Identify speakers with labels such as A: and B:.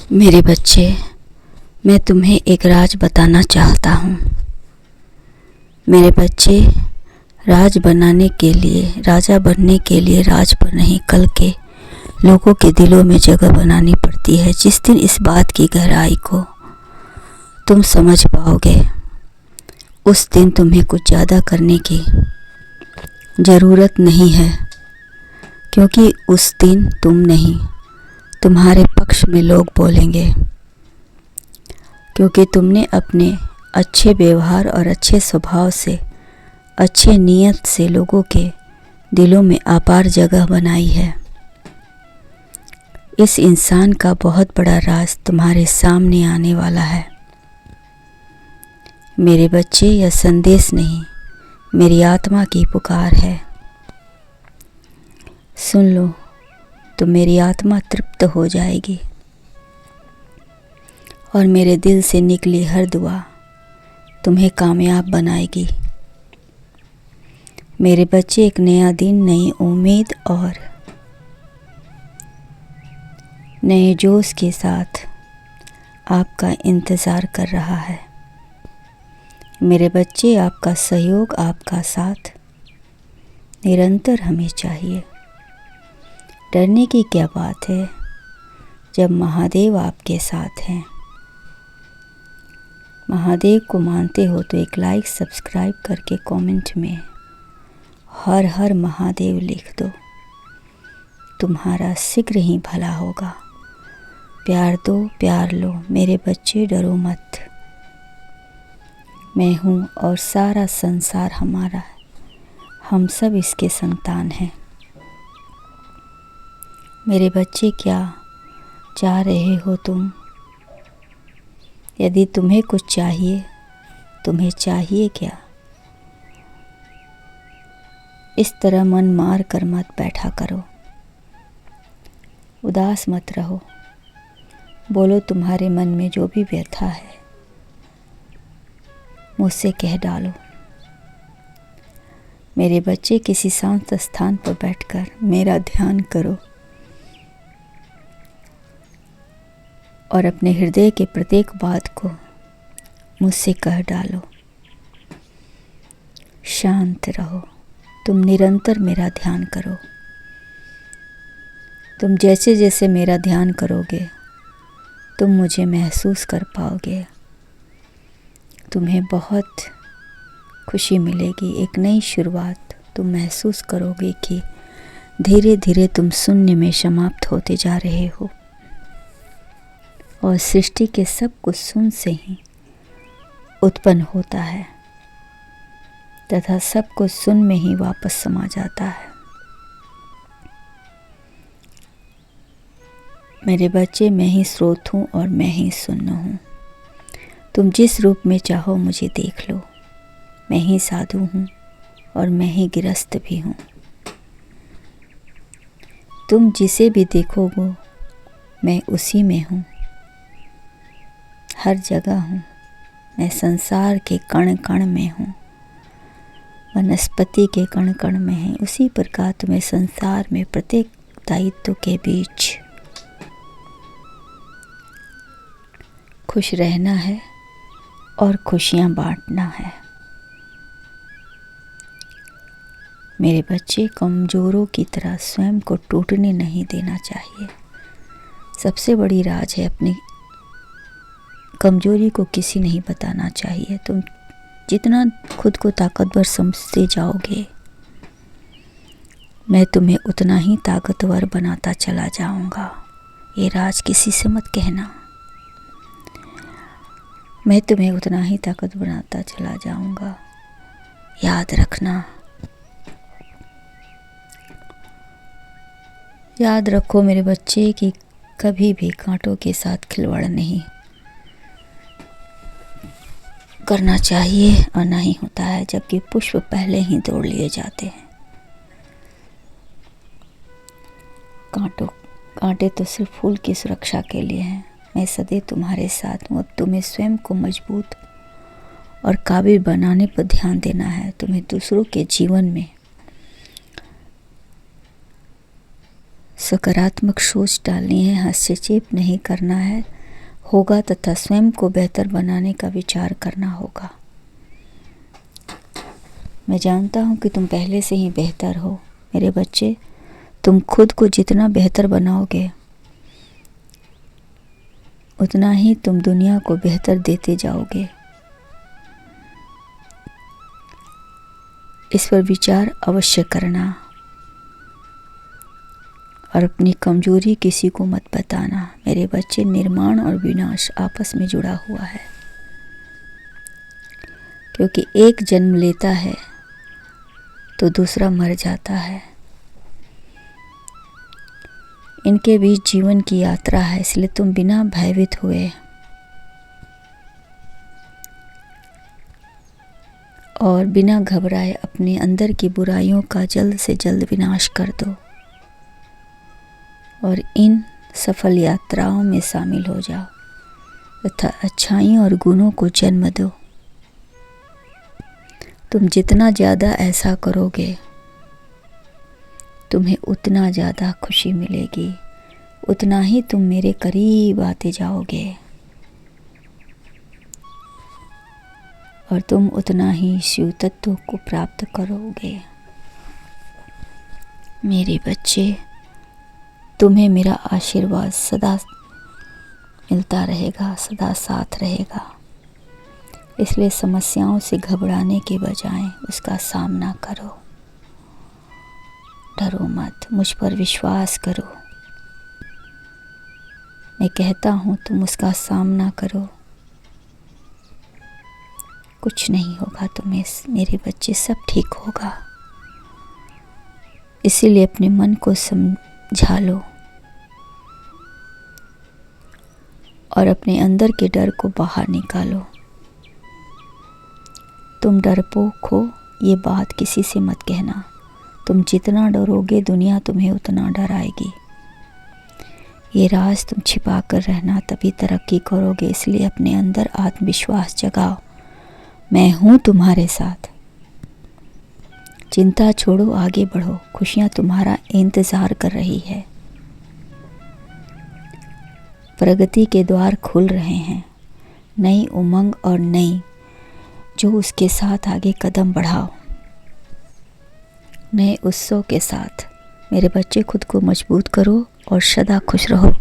A: मेरे बच्चे, मैं तुम्हें एक राज बताना चाहता हूँ। मेरे बच्चे, राजा बनने के लिए राज पर नहीं, कल के लोगों के दिलों में जगह बनानी पड़ती है। जिस दिन इस बात की गहराई को तुम समझ पाओगे, उस दिन तुम्हें कुछ ज़्यादा करने की ज़रूरत नहीं है, क्योंकि उस दिन तुम नहीं, तुम्हारे पक्ष में लोग बोलेंगे, क्योंकि तुमने अपने अच्छे व्यवहार और अच्छे स्वभाव से, अच्छे नियत से लोगों के दिलों में अपार जगह बनाई है। इस इंसान का बहुत बड़ा राज तुम्हारे सामने आने वाला है। मेरे बच्चे, यह संदेश नहीं, मेरी आत्मा की पुकार है। सुन लो तो मेरी आत्मा तृप्त हो जाएगी और मेरे दिल से निकली हर दुआ तुम्हें कामयाब बनाएगी। मेरे बच्चे, एक नया दिन, नई उम्मीद और नए जोश के साथ आपका इंतज़ार कर रहा है। मेरे बच्चे, आपका सहयोग, आपका साथ निरंतर हमें चाहिए। डरने की क्या बात है जब महादेव आपके साथ हैं। महादेव को मानते हो तो एक लाइक, सब्सक्राइब करके कमेंट में हर हर महादेव लिख दो। तुम्हारा शीघ्र ही भला होगा। प्यार दो, प्यार लो। मेरे बच्चे, डरो मत। मैं हूँ और सारा संसार हमारा है। हम सब इसके संतान हैं। मेरे बच्चे, क्या चाह रहे हो तुम? यदि तुम्हें कुछ चाहिए, तुम्हें चाहिए क्या? इस तरह मन मार कर मत बैठा करो। उदास मत रहो। बोलो, तुम्हारे मन में जो भी व्यथा है मुझसे कह डालो। मेरे बच्चे, किसी शांत स्थान पर बैठकर मेरा ध्यान करो और अपने हृदय के प्रत्येक बात को मुझसे कह डालो। शांत रहो। तुम निरंतर मेरा ध्यान करो। तुम जैसे जैसे मेरा ध्यान करोगे, तुम मुझे महसूस कर पाओगे। तुम्हें बहुत खुशी मिलेगी, एक नई शुरुआत। तुम महसूस करोगे कि धीरे धीरे तुम शून्य में समाप्त होते जा रहे हो और सृष्टि के सब कुछ शून्य से ही उत्पन्न होता है तथा सब कुछ शून्य में ही वापस समा जाता है। मेरे बच्चे, मैं ही स्रोत हूँ और मैं ही शून्य हूँ। तुम जिस रूप में चाहो मुझे देख लो। मैं ही साधु हूँ और मैं ही गृहस्थ भी हूँ। तुम जिसे भी देखोगे, मैं उसी में हूँ, हर जगह हूँ। मैं संसार के कण कण में हूँ, वनस्पति के कण कण में है। उसी प्रकार तुम्हें संसार में प्रत्येक दायित्व के बीच खुश रहना है और खुशियाँ बांटना है। मेरे बच्चे, कमज़ोरों की तरह स्वयं को टूटने नहीं देना चाहिए। सबसे बड़ी राज है, अपनी कमज़ोरी को किसी नहीं बताना चाहिए। तुम जितना खुद को ताकतवर समझते जाओगे, मैं तुम्हें उतना ही ताकतवर बनाता चला जाऊंगा। ये राज किसी से मत कहना। मैं तुम्हें उतना ही ताकतवर बनाता चला जाऊंगा, याद रखना। याद रखो मेरे बच्चे कि कभी भी कांटों के साथ खिलवाड़ नहीं करना चाहिए और ना ही होता है, जबकि पुष्प पहले ही तोड़ लिए जाते हैं। कांटे तो सिर्फ फूल की सुरक्षा के लिए हैं। मैं सदैव तुम्हारे साथ हूँ। अब तुम्हें स्वयं को मजबूत और काबिल बनाने पर ध्यान देना है। तुम्हें दूसरों के जीवन में सकारात्मक सोच डालनी है, हस्तक्षेप नहीं करना है, होगा तथा स्वयं को बेहतर बनाने का विचार करना होगा। मैं जानता हूँ कि तुम पहले से ही बेहतर हो। मेरे बच्चे, तुम खुद को जितना बेहतर बनाओगे उतना ही तुम दुनिया को बेहतर देते जाओगे। इस पर विचार अवश्य करना और अपनी कमजोरी किसी को मत बताना। मेरे बच्चे, निर्माण और विनाश आपस में जुड़ा हुआ है, क्योंकि एक जन्म लेता है तो दूसरा मर जाता है। इनके बीच जीवन की यात्रा है, इसलिए तुम बिना भयभीत हुए और बिना घबराए अपने अंदर की बुराइयों का जल्द से जल्द विनाश कर दो और इन सफल यात्राओं में शामिल हो जाओ तथा अच्छाइयों और गुणों को जन्म दो। तुम जितना ज़्यादा ऐसा करोगे तुम्हें उतना ज़्यादा खुशी मिलेगी, उतना ही तुम मेरे करीब आते जाओगे और तुम उतना ही शिव तत्व को प्राप्त करोगे। मेरे बच्चे, तुम्हें मेरा आशीर्वाद सदा मिलता रहेगा, सदा साथ रहेगा। इसलिए समस्याओं से घबराने के बजाय उसका सामना करो। डरो मत, मुझ पर विश्वास करो। मैं कहता हूँ तुम उसका सामना करो, कुछ नहीं होगा तुम्हें। मेरे बच्चे, सब ठीक होगा। इसीलिए अपने मन को समझा लो और अपने अंदर के डर को बाहर निकालो। तुम डरपोक हो, ये बात किसी से मत कहना। तुम जितना डरोगे दुनिया तुम्हें उतना डराएगी। ये राज तुम छिपा कर रहना, तभी तरक्की करोगे। इसलिए अपने अंदर आत्मविश्वास जगाओ। मैं हूँ तुम्हारे साथ। चिंता छोड़ो, आगे बढ़ो। खुशियाँ तुम्हारा इंतज़ार कर रही है। प्रगति के द्वार खुल रहे हैं। नई उमंग और नई जो उसके साथ आगे कदम बढ़ाओ, नए उत्सव के साथ। मेरे बच्चे, खुद को मजबूत करो और सदा खुश रहो।